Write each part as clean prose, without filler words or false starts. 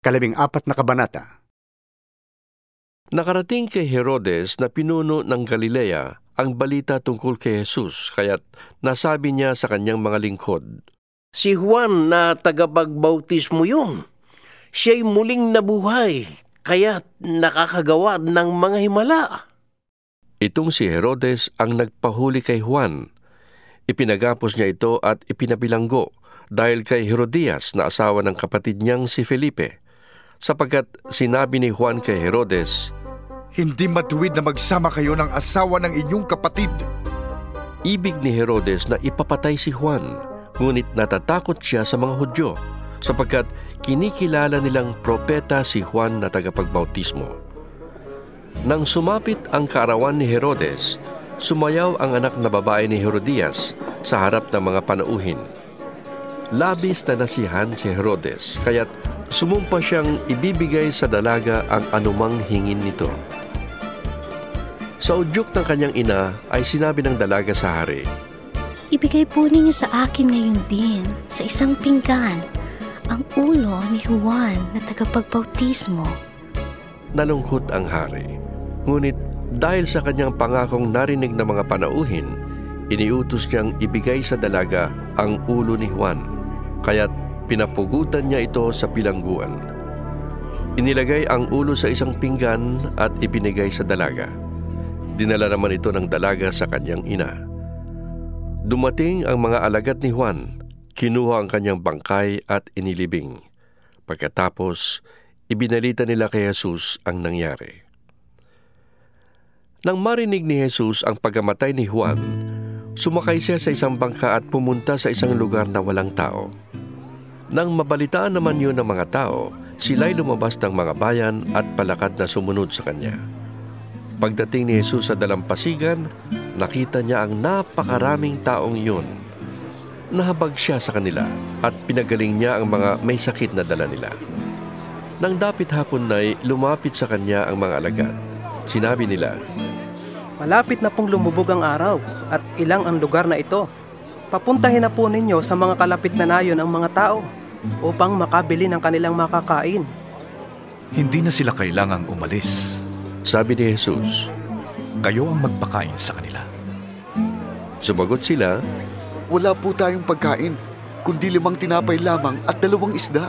14 na kabanata. Nakarating kay Herodes na pinuno ng Galilea ang balita tungkol kay Jesus, kaya't nasabi niya sa kanyang mga lingkod, Si Juan na tagapagbautismo yun. Siya'y muling nabuhay, kaya't nakakagawa ng mga himala. Itong si Herodes ang nagpahuli kay Juan. Ipinagapos niya ito at ipinabilanggo dahil kay Herodias na asawa ng kapatid niyang si Felipe, sapagkat sinabi ni Juan kay Herodes, Hindi matuwid na magsama kayo ng asawa ng inyong kapatid. Ibig ni Herodes na ipapatay si Juan, ngunit natatakot siya sa mga Hudyo, sapagkat kinikilala nilang propeta si Juan na tagapagbautismo. Nang sumapit ang kaarawan ni Herodes, sumayaw ang anak na babae ni Herodias sa harap ng mga panauhin. Labis na nasihan si Herodes, kaya't sumumpa siyang ibibigay sa dalaga ang anumang hingin nito. Sa udyok ng kanyang ina ay sinabi ng dalaga sa hari, Ibigay po ninyo sa akin ngayon din, sa isang pinggan, ang ulo ni Juan na tagapagbautismo. Nalungkot ang hari, ngunit dahil sa kanyang pangakong narinig ng mga panauhin, iniutos niyang ibigay sa dalaga ang ulo ni Juan, kaya't pinapugutan niya ito sa bilangguan. Inilagay ang ulo sa isang pinggan at ibinigay sa dalaga. Dinala naman ito ng dalaga sa kanyang ina. Dumating ang mga alagad ni Juan, kinuha ang kanyang bangkay at inilibing. Pagkatapos, ibinalita nila kay Jesus ang nangyari. Nang marinig ni Jesus ang pagkamatay ni Juan, sumakay siya sa isang bangka at pumunta sa isang lugar na walang tao. Nang mabalitaan naman yun ng mga tao, sila'y lumabas ng mga bayan at palakad na sumunod sa kanya. Pagdating ni Jesus sa dalampasigan, nakita niya ang napakaraming taong iyon. Nahabag siya sa kanila at pinagaling niya ang mga may sakit na dala nila. Nang dapit hapon na'y lumapit sa kanya ang mga alagad. Sinabi nila, Malapit na pong lumubog ang araw at ilang ang lugar na ito. Papuntahin na po ninyo sa mga kalapit na nayon ang mga tao upang makabili ng kanilang makakain. Hindi na sila kailangang umalis. sabi ni Jesus. Kayo ang magpakain sa kanila. Sumagot sila, Wala po tayong pagkain, kundi 5 tinapay lamang at 2 isda.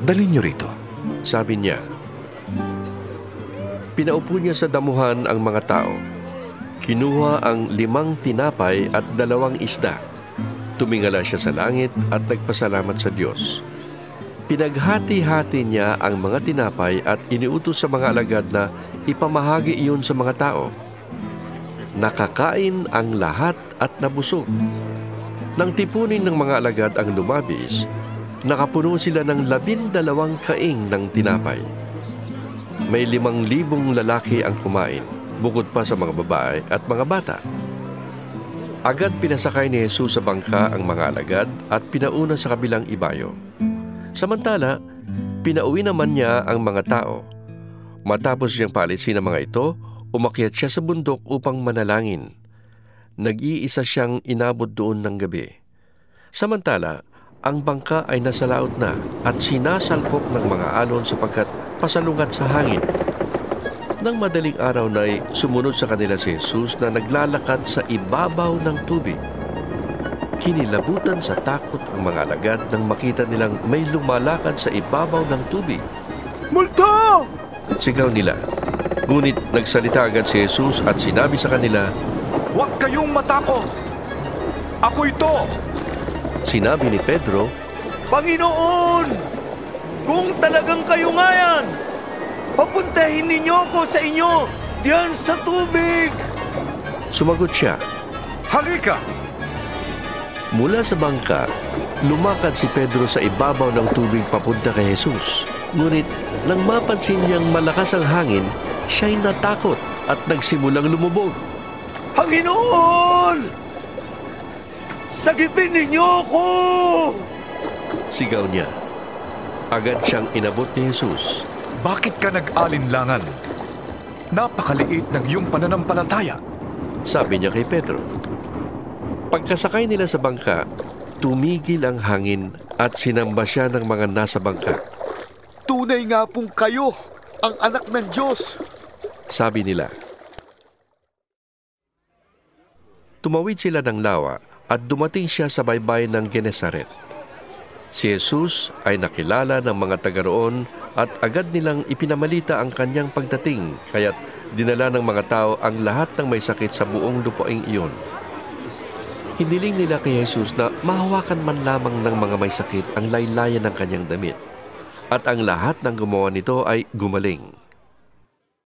Dalhin niyo rito. sabi niya. Pinaupo niya sa damuhan ang mga tao. Kinuha ang 5 tinapay at 2 isda. Tumingala siya sa langit at nagpasalamat sa Diyos. Pinaghati-hati niya ang mga tinapay at iniutos sa mga alagad na ipamahagi iyon sa mga tao. Nakakain ang lahat at nabusog. Nang tipunin ng mga alagad ang lumabis, nakapuno sila ng 12 kaing ng tinapay. May 5,000 lalaki ang kumain, bukod pa sa mga babae at mga bata. Agad pinasakay ni Jesus sa bangka ang mga alagad at pinauna sa kabilang ibayo. Samantala, pinauwi naman niya ang mga tao. Matapos niyang paalisin ang mga ito, umakyat siya sa bundok upang manalangin. Nag-iisa siyang inabot doon ng gabi. Samantala, ang bangka ay nasa laot na at sinasalpok ng mga alon sapagkat pasalungat sa hangin. Nang madaling araw na'y sumunod sa kanila si Jesus na naglalakad sa ibabaw ng tubig. Kinilabutan sa takot ang mga alagad nang makita nilang may lumalakad sa ibabaw ng tubig. Multo! Sigaw nila. Ngunit nagsalita agad si Jesus at sinabi sa kanila, Huwag kayong matakot! Ako ito! Sinabi ni Pedro, Panginoon! Kung talagang kayo nga yan, papuntahin ninyo ako sa inyo diyan sa tubig! Sumagot siya. Halika! Mula sa bangka, lumakad si Pedro sa ibabaw ng tubig papunta kay Jesus. Ngunit nang mapansin niyang malakas ang hangin, siya'y natakot at nagsimulang lumubog. Panginoon! Sagipin ninyo ako! Sigaw niya. Agad siyang inabot ni Jesus. Bakit ka nag-alinlangan? Napakaliit ng iyong pananampalataya. Sabi niya kay Pedro. Pagkasakay nila sa bangka, tumigil ang hangin at sinamba siya ng mga nasa bangka. tunay nga pong kayo, ang anak ng Diyos. Sabi nila. Tumawid sila ng lawa at dumating siya sa baybayin ng Genesaret. Si Jesus ay nakilala ng mga taga roon at agad nilang ipinamalita ang kanyang pagdating, kaya't dinala ng mga tao ang lahat ng may sakit sa buong lupaing iyon. Hiniling nila kay Jesus na mahawakan man lamang ng mga may sakit ang laylayan ng kanyang damit, at ang lahat ng gumawa nito ay gumaling.